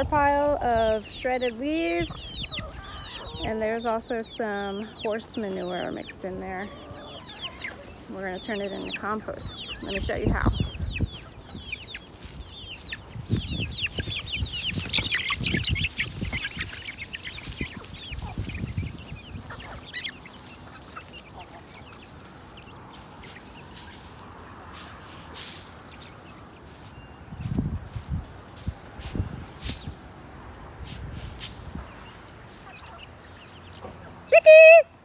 another pile of shredded leaves, and there's also some horse manure mixed in there. We're going to turn it into compost. Let me show you how. Chickies!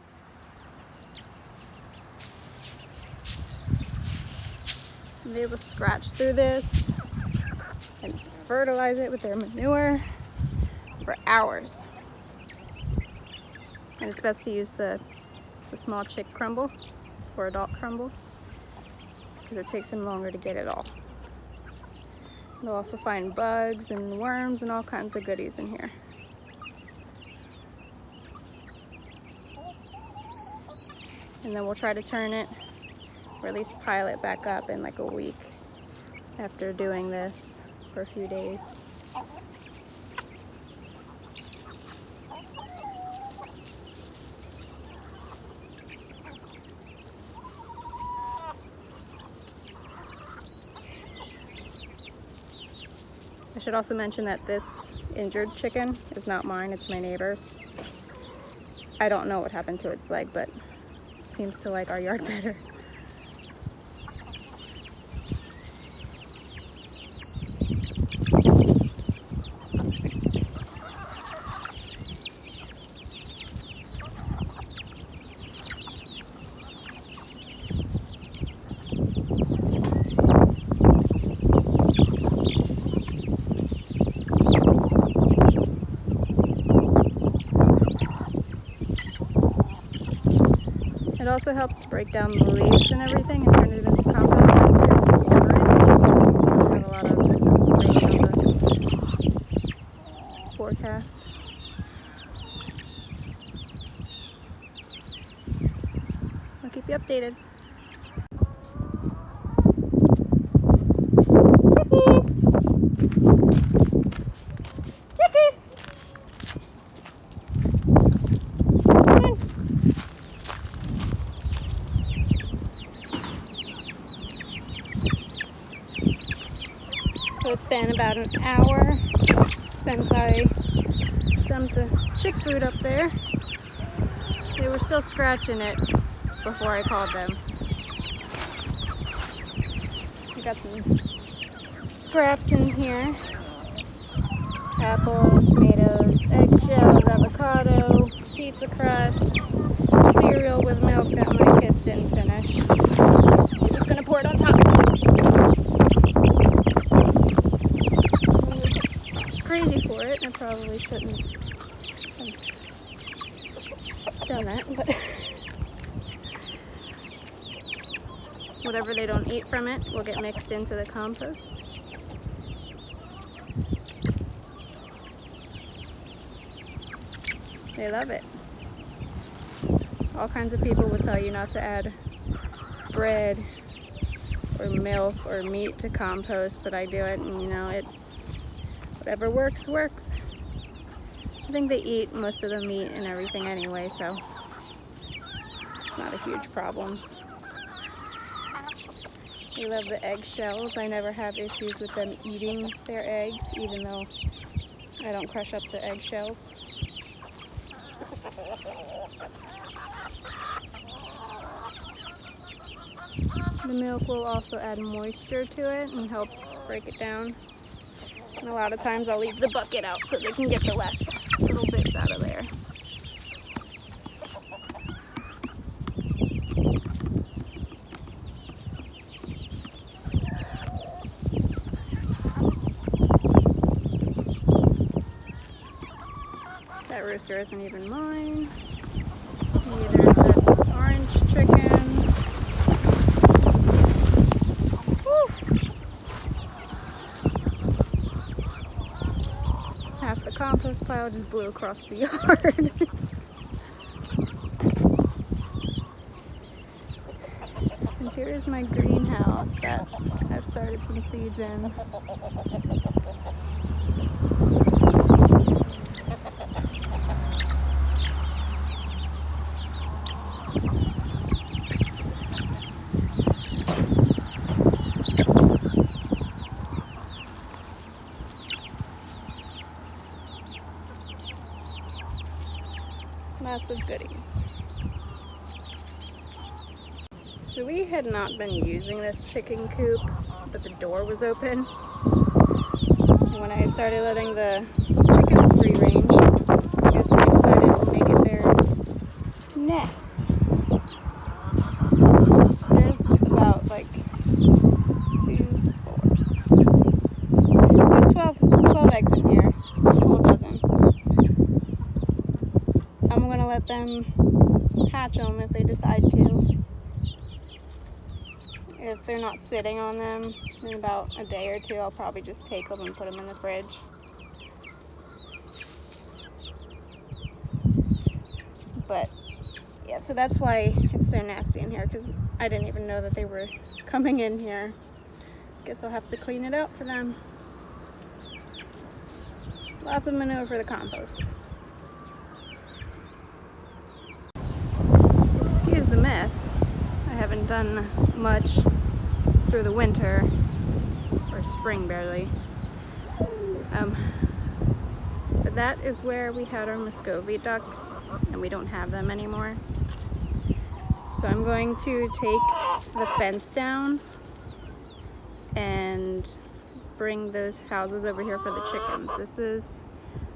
They will scratch through this and fertilize it with their manure for hours. And it's best to use the small chick crumble or adult crumble because it takes them longer to get it all. They'll also find bugs and worms and all kinds of goodies in here. And then we'll try to turn it, or at least pile it back up in like a week after doing this for a few days. I should also mention that this injured chicken is not mine, it's my neighbor's. I don't know what happened to its leg, but it seems to like our yard better. It also helps to break down the leaves and everything and turn it into compost faster. We have a lot of rain on the forecast. I'll keep you updated. Chickies! Chickies! So it's been about an hour since I dumped the chick food up there. They were still scratching it before I called them. I got some scraps in here. Apples, tomatoes, eggshells, avocado, pizza crust, cereal with milk that my kids didn't finish. I'm just gonna pour it on top. Crazy for it. I probably shouldn't have done that, but whatever they don't eat from it will get mixed into the compost. They love it. All kinds of people will tell you not to add bread or milk or meat to compost, but I do it, and you know, whatever works, works. I think they eat most of the meat and everything anyway, so it's not a huge problem. They love the eggshells. I never have issues with them eating their eggs, even though I don't crush up the eggshells. The milk will also add moisture to it and help break it down. And a lot of times I'll leave the bucket out so they can get the last little bits out of there. That rooster isn't even mine. Neither is that orange chicken. Woo! Half the compost pile just blew across the yard. And here's my greenhouse that I've started some seeds in. Lots of goodies. So we had not been using this chicken coop, but the door was open. And when I started letting the chickens free range, I guess they decided to make it their nest. There's about like 2, 4, 6. There's 12 eggs in here, a whole dozen. I'm gonna let them hatch them if they decide to. If they're not sitting on them in about a day or two, I'll probably just take them and put them in the fridge. But yeah, so that's why it's so nasty in here, because I didn't even know that they were coming in here. Guess I'll have to clean it out for them. Lots of manure for the compost. Excuse the mess. I haven't done much through the winter, or spring barely. But that is where we had our Muscovy ducks, and we don't have them anymore. So I'm going to take the fence down and bring those houses over here for the chickens. This is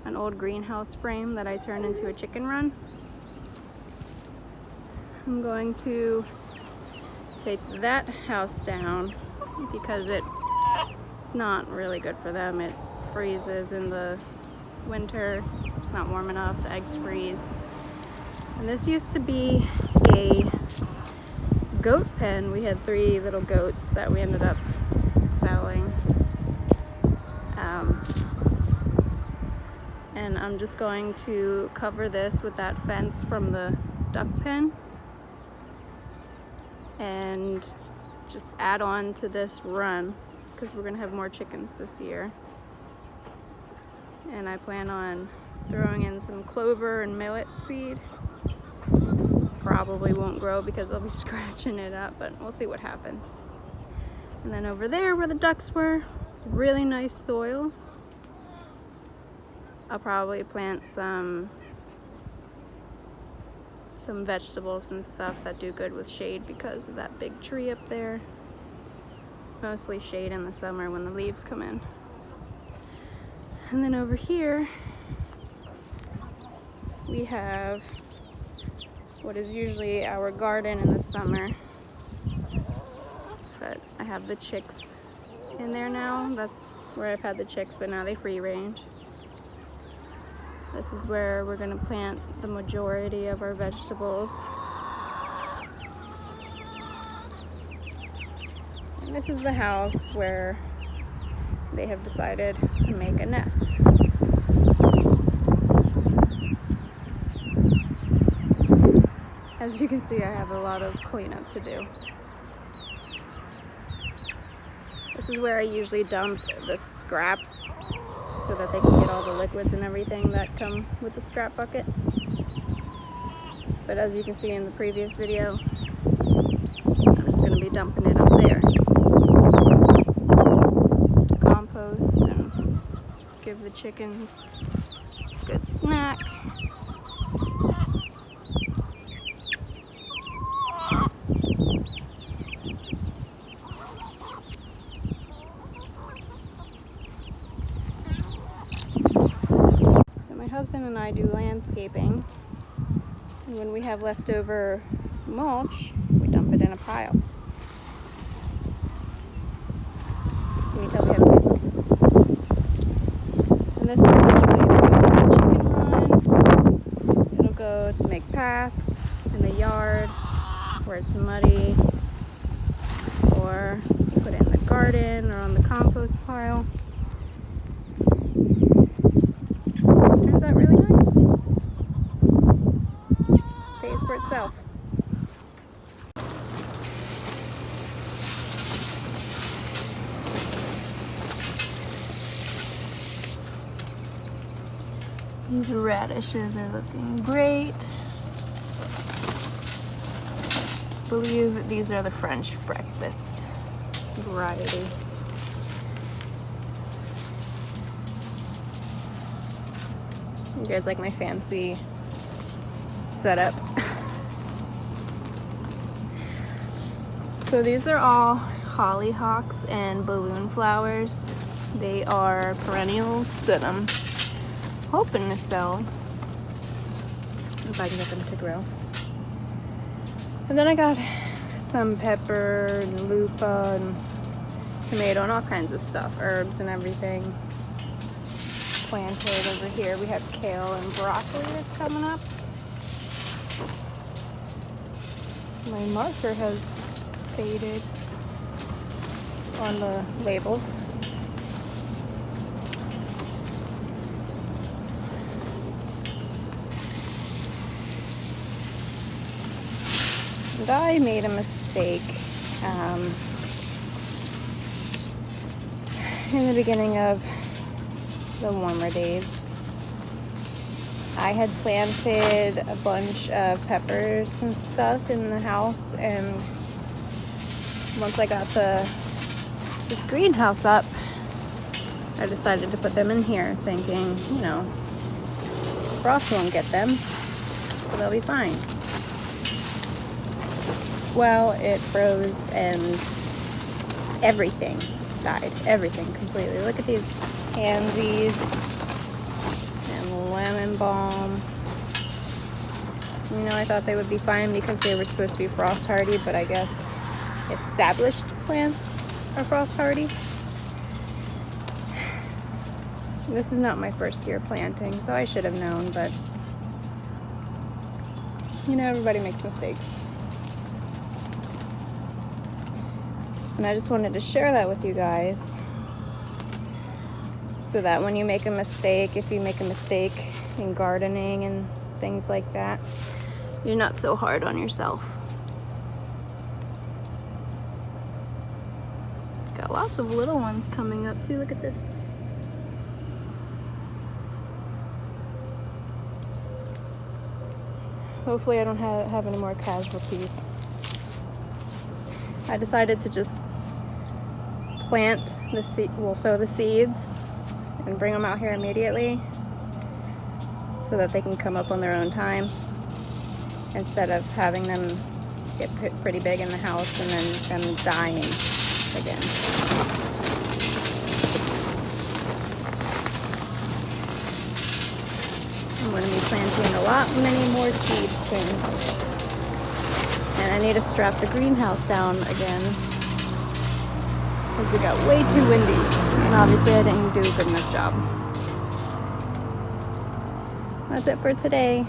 an old greenhouse frame that I turned into a chicken run. I'm going to take that house down because it's not really good for them. It freezes in the winter. It's not warm enough. The eggs freeze. And this used to be a goat pen. We had 3 little goats that we ended up selling. And I'm just going to cover this with that fence from the duck pen and just add on to this run because we're gonna have more chickens this year. And I plan on throwing in some clover and millet seed. Probably won't grow because I'll be scratching it up, but we'll see what happens. And then over there where the ducks were, it's really nice soil. I'll probably plant some vegetables and stuff that do good with shade because of that big tree up there. It's mostly shade in the summer when the leaves come in. And then over here we have what is usually our garden in the summer, but I have the chicks in there now. That's where I've had the chicks, but now they free range. This is where we're going to plant the majority of our vegetables. And this is the house where they have decided to make a nest. As you can see, I have a lot of cleanup to do. This is where I usually dump the scraps so that they can get all the liquids and everything that come with the scrap bucket. But as you can see in the previous video, I'm just going to be dumping it up there to compost and give the chickens a good snack. My husband and I do landscaping, and when we have leftover mulch, we dump it in a pile. Can you tell me how to do this? And this mulch will either go to the chicken run, it'll go to make paths in the yard where it's muddy, or put it in the garden or on the compost pile. Turns out really nice. Pays for itself. These radishes are looking great. I believe these are the French breakfast variety. You guys like my fancy setup. So these are all hollyhocks and balloon flowers. They are perennials that I'm hoping to sell if I can get them to grow. And then I got some pepper and loofah and tomato and all kinds of stuff, herbs and everything planted over here. We have kale and broccoli that's coming up. My marker has faded on the labels. And I made a mistake in the beginning of the warmer days. I had planted a bunch of peppers and stuff in the house, and once I got this greenhouse up, I decided to put them in here thinking, you know, frost won't get them, so they'll be fine. Well, it froze and everything died. Everything completely. Look at these pansies and lemon balm. You know, I thought they would be fine because they were supposed to be frost hardy, but I guess established plants are frost hardy. This is not my first year planting, so I should have known, but you know, everybody makes mistakes. And I just wanted to share that with you guys, so that when you make a mistake, if you make a mistake in gardening and things like that, you're not so hard on yourself. Got lots of little ones coming up too. Look at this. Hopefully I don't have any more casualties. I decided to just plant the sow the seeds and bring them out here immediately so that they can come up on their own time, instead of having them get pretty big in the house and then them dying again. I'm going to be planting a lot many more seeds soon. And I need to strap the greenhouse down again because it got way too windy, and obviously I didn't do a good enough job. That's it for today.